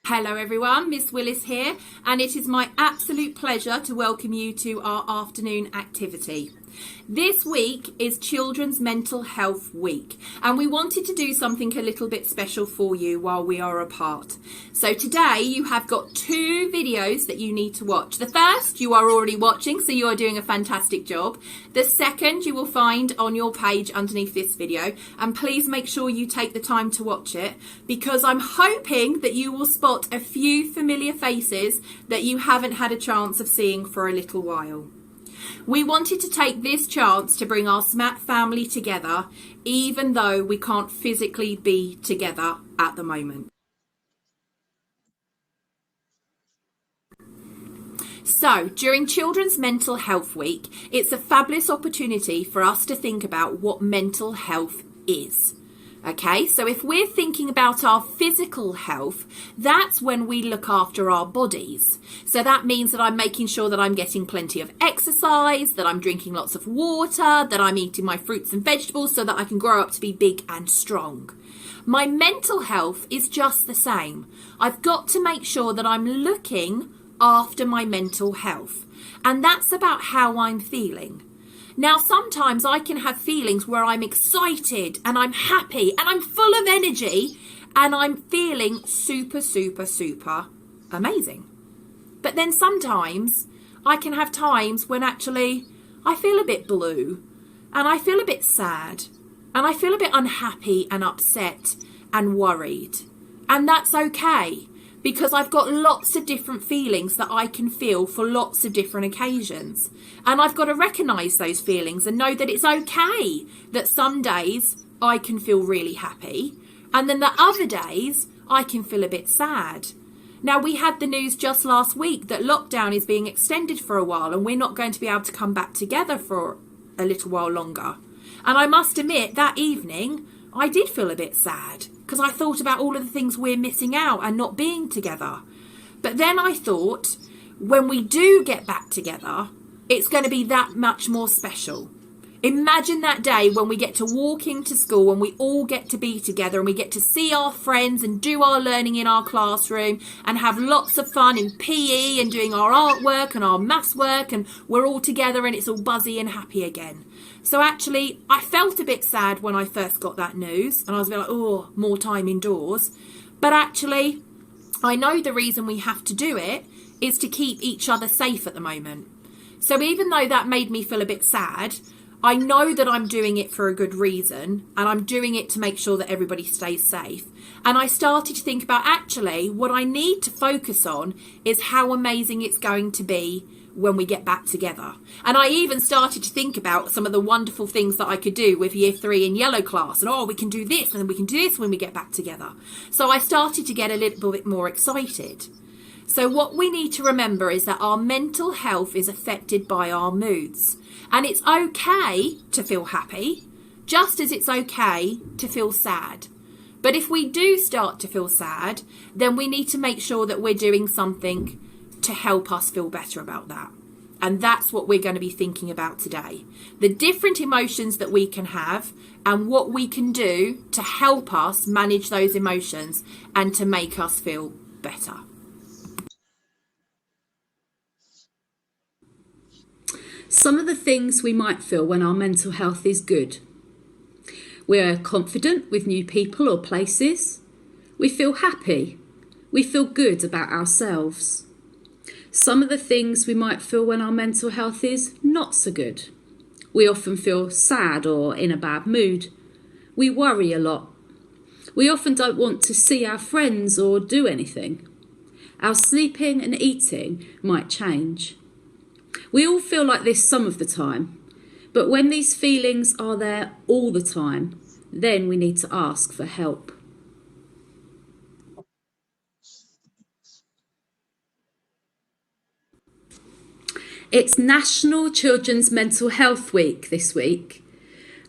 Hello everyone, Miss Willis here, and it is my absolute pleasure to welcome you to our afternoon activity. This week is Children's Mental Health Week, and we wanted to do something a little bit special for you while we are apart. So today you have got two videos that you need to watch. The first you are already watching, so you are doing a fantastic job. The second you will find on your page underneath this video, and please make sure you take the time to watch it, because I'm hoping that you will spot a few familiar faces that you haven't had a chance of seeing for a little while. We wanted to take this chance to bring our SMAT family together, even though we can't physically be together at the moment. So, during Children's Mental Health Week, it's a fabulous opportunity for us to think about what mental health is. Okay, so if we're thinking about our physical health, that's when we look after our bodies. So that means that I'm making sure that I'm getting plenty of exercise, that I'm drinking lots of water, that I'm eating my fruits and vegetables so that I can grow up to be big and strong. My mental health is just the same. I've got to make sure that I'm looking after my mental health. And that's about how I'm feeling. Now, sometimes I can have feelings where I'm excited and I'm happy and I'm full of energy and I'm feeling super amazing. But then sometimes I can have times when actually I feel a bit blue and I feel a bit sad and I feel a bit unhappy and upset and worried. And that's okay, because I've got lots of different feelings that I can feel for lots of different occasions. And I've got to recognise those feelings and know that it's okay that some days I can feel really happy and then the other days I can feel a bit sad. Now, we had the news just last week that lockdown is being extended for a while and we're not going to be able to come back together for a little while longer. And I must admit, that evening I did feel a bit sad, because I thought about all of the things we're missing out and not being together. But then I thought, when we do get back together, it's going to be that much more special. Imagine that day when we get to walk into school and we all get to be together and we get to see our friends and do our learning in our classroom and have lots of fun in PE and doing our artwork and our maths work, and we're all together and it's all buzzy and happy again. So actually, I felt a bit sad when I first got that news and I was a bit like, oh, more time indoors. But actually, I know the reason we have to do it is to keep each other safe at the moment. So even though that made me feel a bit sad, I know that I'm doing it for a good reason, and I'm doing it to make sure that everybody stays safe. And I started to think about, actually, what I need to focus on is how amazing it's going to be when we get back together. And I even started to think about some of the wonderful things that I could do with year 3 in yellow class, and we can do this and then we can do this when we get back together. So I started to get a little bit more excited. So what we need to remember is that our mental health is affected by our moods. And it's okay to feel happy, just as it's okay to feel sad. But if we do start to feel sad, then we need to make sure that we're doing something to help us feel better about that. And that's what we're going to be thinking about today. The different emotions that we can have and what we can do to help us manage those emotions and to make us feel better. Some of the things we might feel when our mental health is good. We're confident with new people or places. We feel happy. We feel good about ourselves. Some of the things we might feel when our mental health is not so good. We often feel sad or in a bad mood. We worry a lot. We often don't want to see our friends or do anything. Our sleeping and eating might change. We all feel like this some of the time, but when these feelings are there all the time, then we need to ask for help. It's National Children's Mental Health Week this week,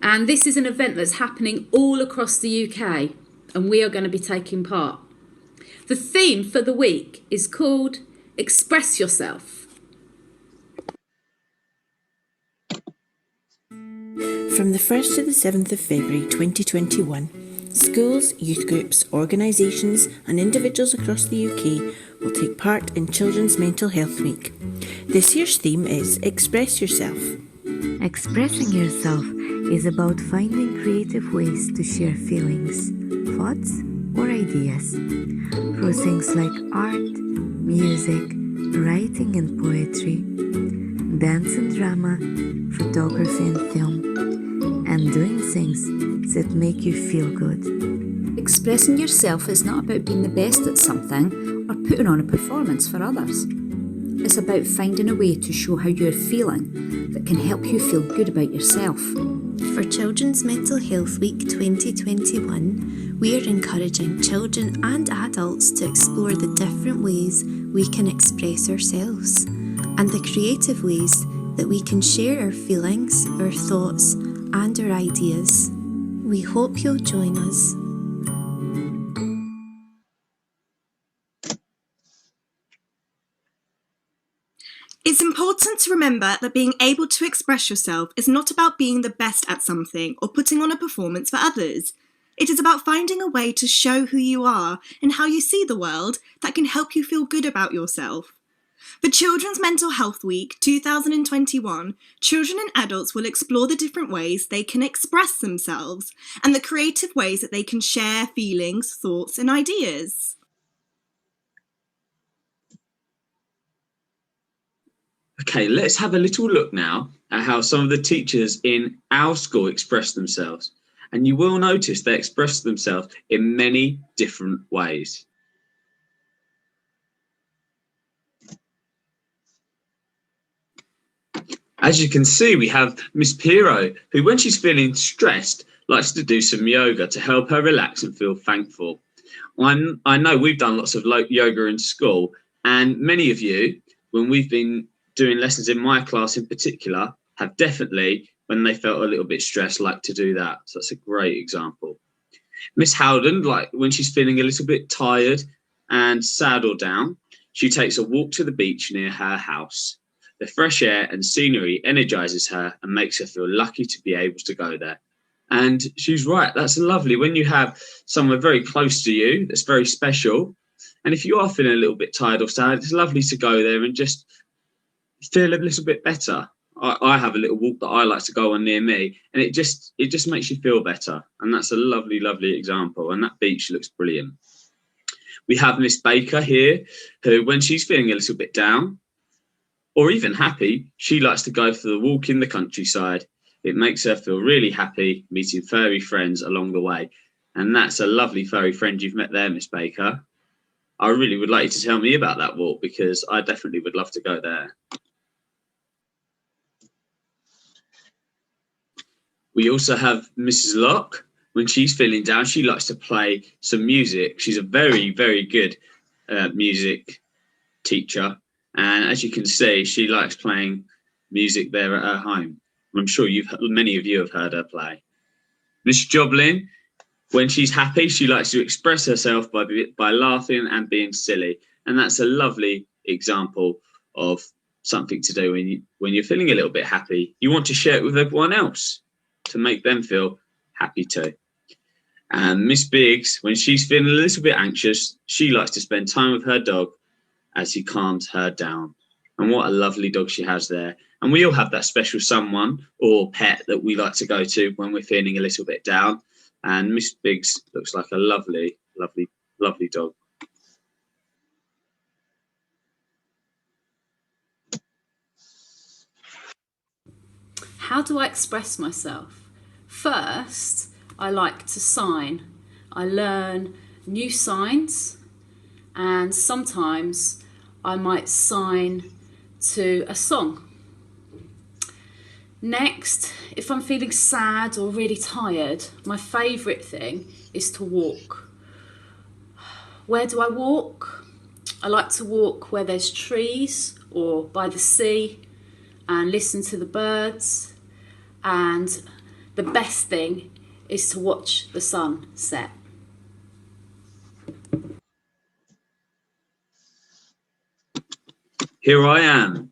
and this is an event that's happening all across the UK, and we are going to be taking part. The theme for the week is called Express Yourself. From the 1st to the 7th of February 2021, Schools, youth groups, organisations and individuals across the UK will take part in Children's Mental Health Week. This year's theme is Express Yourself. Expressing yourself is about finding creative ways to share feelings, thoughts, or ideas through things like art, music, writing and poetry, dance and drama, photography and film, and doing things that make you feel good. Expressing yourself is not about being the best at something or putting on a performance for others. It's about finding a way to show how you're feeling that can help you feel good about yourself. For Children's Mental Health Week 2021, we are encouraging children and adults to explore the different ways we can express ourselves and the creative ways that we can share our feelings, our thoughts, and our ideas. We hope you'll join us. It's important to remember that being able to express yourself is not about being the best at something or putting on a performance for others. It is about finding a way to show who you are and how you see the world that can help you feel good about yourself. For Children's Mental Health Week 2021, children and adults will explore the different ways they can express themselves and the creative ways that they can share feelings, thoughts, and ideas. Okay, let's have a little look now at how some of the teachers in our school express themselves. And you will notice they express themselves in many different ways. As you can see, we have Miss Piro, who when she's feeling stressed, likes to do some yoga to help her relax and feel thankful. I know we've done lots of yoga in school, and many of you, when we've been doing lessons in my class in particular, have definitely, when they felt a little bit stressed, like to do that. So that's a great example. Miss Howden, like when she's feeling a little bit tired and sad or down, she takes a walk to the beach near her house. The fresh air and scenery energizes her and makes her feel lucky to be able to go there. And she's right, that's lovely. When you have someone very close to you that's very special, and if you are feeling a little bit tired or sad, it's lovely to go there and just feel a little bit better. I have a little walk that I like to go on near me, and it just makes you feel better. And that's a lovely, lovely example. And that beach looks brilliant. We have Miss Baker here, who when she's feeling a little bit down or even happy, she likes to go for the walk in the countryside. It makes her feel really happy meeting furry friends along the way. And that's a lovely furry friend you've met there, Miss Baker. I really would like you to tell me about that walk because I definitely would love to go there. We also have Mrs. Locke. When she's feeling down, she likes to play some music. She's a very, very good music teacher. And as you can see, she likes playing music there at her home. I'm sure many of you have heard her play. Miss Joblin, when she's happy, she likes to express herself by laughing and being silly. And that's a lovely example of something to do when you're feeling a little bit happy. You want to share it with everyone else to make them feel happy too. And Miss Biggs, when she's feeling a little bit anxious, she likes to spend time with her dog as he calms her down. And what a lovely dog she has there. And we all have that special someone or pet that we like to go to when we're feeling a little bit down. And Miss Biggs looks like a lovely, lovely, lovely dog. How do I express myself? First, I like to sign. I learn new signs, and sometimes I might sign to a song. Next, if I'm feeling sad or really tired, my favourite thing is to walk. Where do I walk? I like to walk where there's trees or by the sea and listen to the birds. And the best thing is to watch the sun set. Here I am.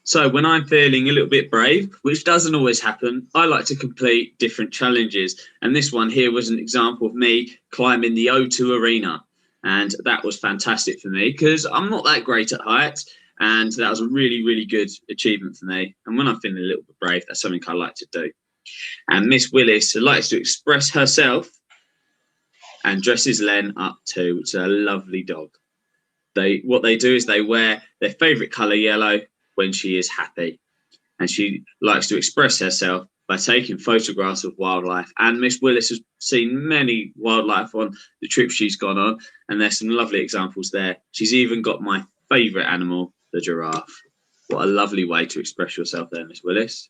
So when I'm feeling a little bit brave, which doesn't always happen, I like to complete different challenges. And this one here was an example of me climbing the O2 Arena. And that was fantastic for me because I'm not that great at heights. And that was a really, really good achievement for me. And when I'm feeling a little bit brave, that's something I like to do. And Miss Willis likes to express herself and dresses Len up too, which is a lovely dog. What they do is they wear their favourite colour, yellow, when she is happy. And she likes to express herself by taking photographs of wildlife. And Miss Willis has seen many wildlife on the trip she's gone on, and there's some lovely examples there. She's even got my favourite animal, the giraffe. What a lovely way to express yourself there, Miss Willis.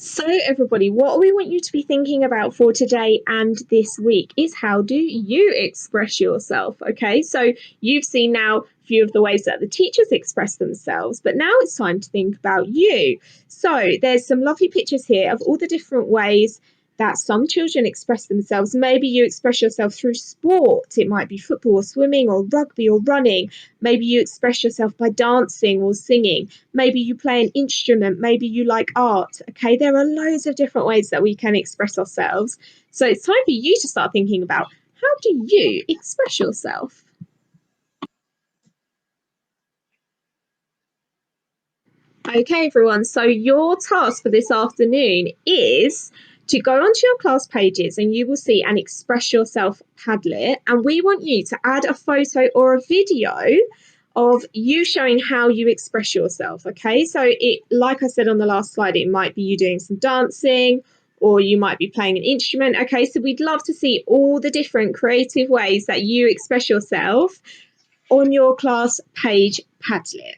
So everybody, what we want you to be thinking about for today and this week is how do you express yourself? Okay, so you've seen now a few of the ways that the teachers express themselves, but now it's time to think about you. So there's some lovely pictures here of all the different ways that some children express themselves. Maybe you express yourself through sport. It might be football or swimming or rugby or running. Maybe you express yourself by dancing or singing. Maybe you play an instrument. Maybe you like art. Okay, there are loads of different ways that we can express ourselves. So it's time for you to start thinking about, how do you express yourself? Okay, everyone, so your task for this afternoon is to go onto your class pages and you will see an Express Yourself Padlet, and we want you to add a photo or a video of you showing how you express yourself. Okay, so it, like I said on the last slide, it might be you doing some dancing or you might be playing an instrument. Okay, so we'd love to see all the different creative ways that you express yourself on your class page Padlet.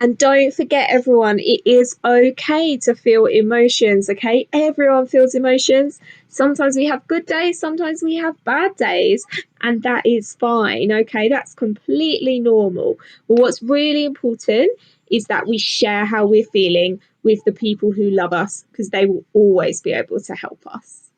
And don't forget, everyone, it is okay to feel emotions, okay? Everyone feels emotions. Sometimes we have good days, sometimes we have bad days, and that is fine, okay? That's completely normal. But what's really important is that we share how we're feeling with the people who love us, because they will always be able to help us.